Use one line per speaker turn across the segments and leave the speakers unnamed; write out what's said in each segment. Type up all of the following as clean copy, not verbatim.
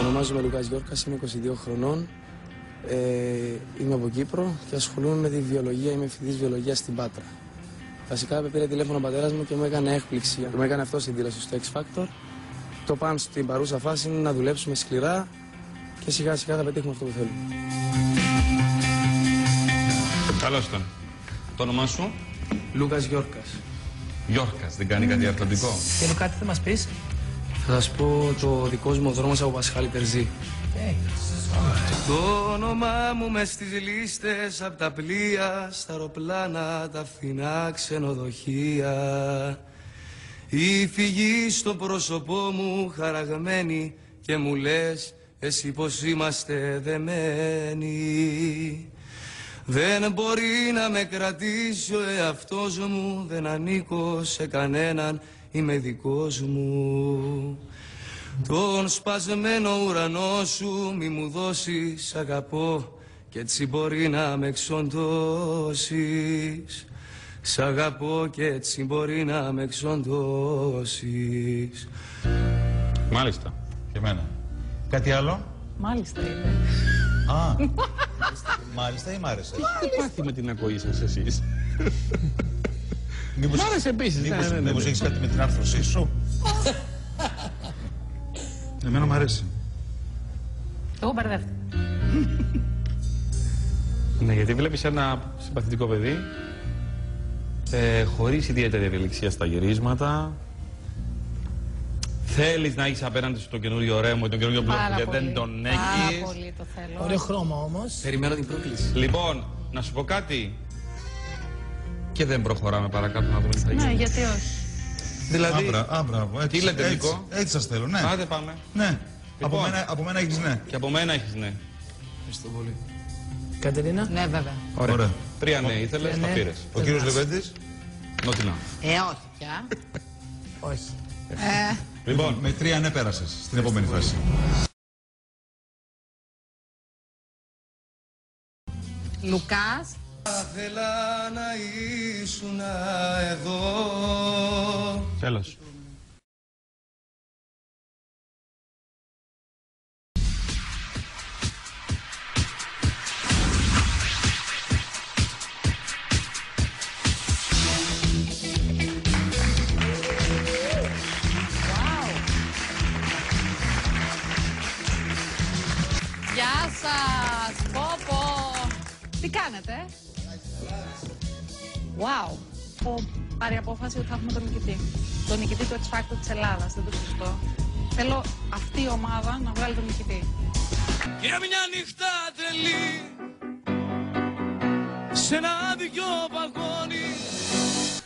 Ονομάζομαι Λουκάς Γιόρκας, είμαι 22 χρονών. Είμαι από Κύπρο και ασχολούμαι με τη βιολογία. Είμαι φοιτητής βιολογίας στην Πάτρα. Βασικά πήρε τηλέφωνο ο πατέρας μου και μου έκανε έκπληξη. Μου έκανε αυτό στην δήλωση στο X Factor. Το πάνω στην παρούσα φάση είναι να δουλέψουμε σκληρά και σιγά σιγά θα πετύχουμε αυτό που θέλουμε.
Καλώς τον. Το όνομά σου?
Λούκας Γιόρκας.
Γιόρκας, δεν κάνει κάτι αρτοντικό?
Και Λουκά, τι θα μας πεις?
Θα σας πω το δικό μου δρόμος από Πασχάλη Τερζή. Το όνομά μου μες στις λίστες απ' τα πλοία, στα αεροπλάνα, τα φθηνά ξενοδοχεία. Η φυγή στο πρόσωπό μου χαραγμένη και μου λες εσύ πως είμαστε δεμένοι. Δεν μπορεί να με κρατήσει ο εαυτός μου, δεν ανήκω σε κανέναν, είμαι δικός μου. Τον σπασμένο ουρανό σου μη μου δώσεις, αγαπώ και έτσι μπορεί να με εξοντώσεις. Σ' αγαπώ και έτσι μπορεί να με εξοντώσεις.
Μάλιστα.
Και εμένα. Κάτι άλλο?
Μάλιστα είναι.
Α, μάλιστα ή μ' άρεσε?
Τι πάθει με την ακοή σας εσείς?
Μήπως,
Μ' άρεσε επίσης.
μήπως έχεις κάτι με την άρθρωσή σου? Εμένα μ' αρέσει.
Εγώ μπερδεύτηκα.
Ναι, γιατί βλέπεις ένα συμπαθητικό παιδί, χωρίς ιδιαίτερη ευελιξία στα γυρίσματα. Θέλεις να έχεις απέναντι σου το καινούριο ρέμο ή τον καινούριο μπλοκ γιατί δεν τον έχεις.
Πάρα πολύ το θέλω.
Ωραίο χρώμα όμως.
Περιμένω την πρόκληση.
Λοιπόν, να σου πω κάτι. Και δεν προχωράμε παρακάτω να δούμε τι θα γίνει.
Ναι, γιατί όχι.
Δηλαδή,
Μπράβο, έτσι.
τι λέτε,
έτσι,
Νίκο?
έτσι σας θέλω, ναι.
Άντε πάμε.
Ναι.
Λοιπόν.
Από μένα έχεις ναι.
Και από μένα έχεις ναι.
Ευχαριστώ πολύ.
Κατερίνα.
Ναι, βέβαια.
Ωραία.
3 ναι ήθελες, τα
ναι.
πήρες.
Ο κύριος Λεβέντης.
Νότινα.
Όχι πια.
Όχι.
Λοιπόν,
Με 3 ναι πέρασες στην επόμενη φάση.
Λουκάς.
Θα ήθελα να ήσουν εδώ.
τέλος.
Γεια σας. Πω. Τι κάνετε? Wow. Έχω πάρει απόφαση ότι θα έχουμε τον νικητή. Τον νικητή του X Factor της Ελλάδας. Δεν το συζητώ. Θέλω αυτή η ομάδα να βγάλει τον νικητή.
Και μια νύχτα τρελή σε ένα άδειο βαγόνι.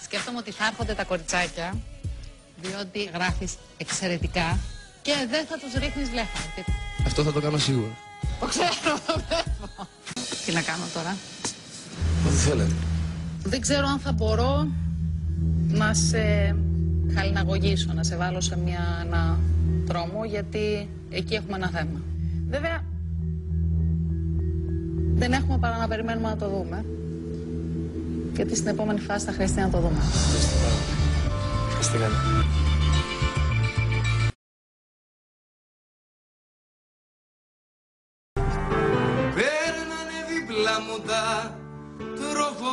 Σκέφτομαι ότι θα έρχονται τα κοριτσάκια, διότι γράφεις εξαιρετικά και δεν θα τους ρίχνεις βλέφα.
Αυτό θα το κάνω σίγουρα.
Το ξέρω, το βλέπω. Τι να κάνω τώρα?
Ό,τι θέλετε.
Δεν ξέρω αν θα μπορώ να σε χαλιναγωγήσω, να σε βάλω σε ένα δρόμο, γιατί εκεί έχουμε ένα θέμα. Βέβαια, δεν έχουμε παρά να περιμένουμε να το δούμε. Γιατί στην επόμενη φάση θα χρειαστεί να το δούμε.
Ευχαριστώ. Παίρνανε δίπλα μου τα τροχοφόρα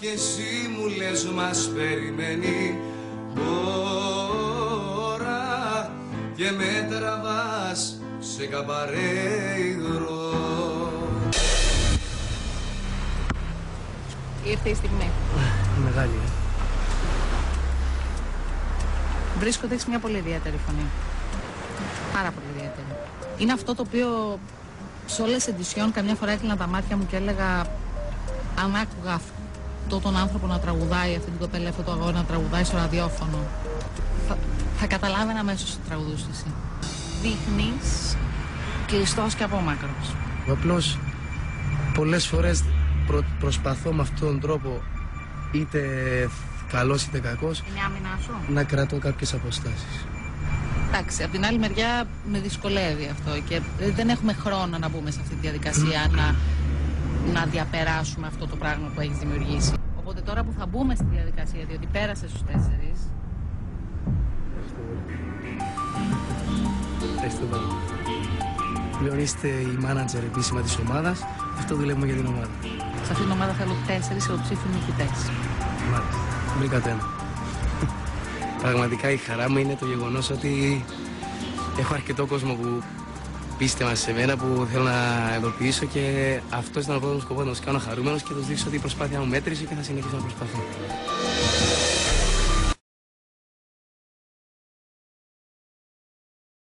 και εσύ μου λες μας περιμένει ώρα και με τραβάς σε καμπαρέ υγρό.
Ήρθε η στιγμή.
Μεγάλη,
Βρίσκω μια πολύ ιδιαίτερη φωνή. Πάρα πολύ ιδιαίτερη. Είναι αυτό το οποίο σε όλες τις εντυσιών καμιά φορά έκλεινα τα μάτια μου και έλεγα αν άκουγα αυτόν τον άνθρωπο να τραγουδάει, αυτή την κοπέλα, αυτό το αγόρι να τραγουδάει στο ραδιόφωνο, θα καταλάβαινα αμέσως ότι τραγουδούσε εσύ. Δείχνεις κλειστός και απόμακρος.
Απλώς πολλές φορές προσπαθώ με αυτόν τον τρόπο, είτε καλός είτε κακός,
Είναι άμυνά σου.
να κρατώ κάποιες αποστάσεις.
Εντάξει, από την άλλη μεριά με δυσκολεύει αυτό και δεν έχουμε χρόνο να μπούμε σε αυτή τη διαδικασία να διαπεράσουμε αυτό το πράγμα που έχεις δημιουργήσει. Οπότε τώρα που θα μπούμε στη διαδικασία, διότι πέρασε στους 4,
Ευχαριστώ πάρα πολύ. Πλέον είστε η μάνατζερ επίσημα της ομάδας, αυτό δουλεύουμε για την ομάδα.
Σε αυτήν την ομάδα θέλω 4 υποψήφιους νικητές.
Μάλιστα. Βρήκατε ένα. Πραγματικά η χαρά μου είναι το γεγονός ότι έχω αρκετό κόσμο που πίστευαν σε μένα, που θέλω να ειδοποιήσω και αυτό ήταν ο πρώτος σκοπός, να τους κάνω χαρούμενος και να τους δείξω ότι η προσπάθεια μου μέτρησε και θα συνεχίσω να προσπαθώ.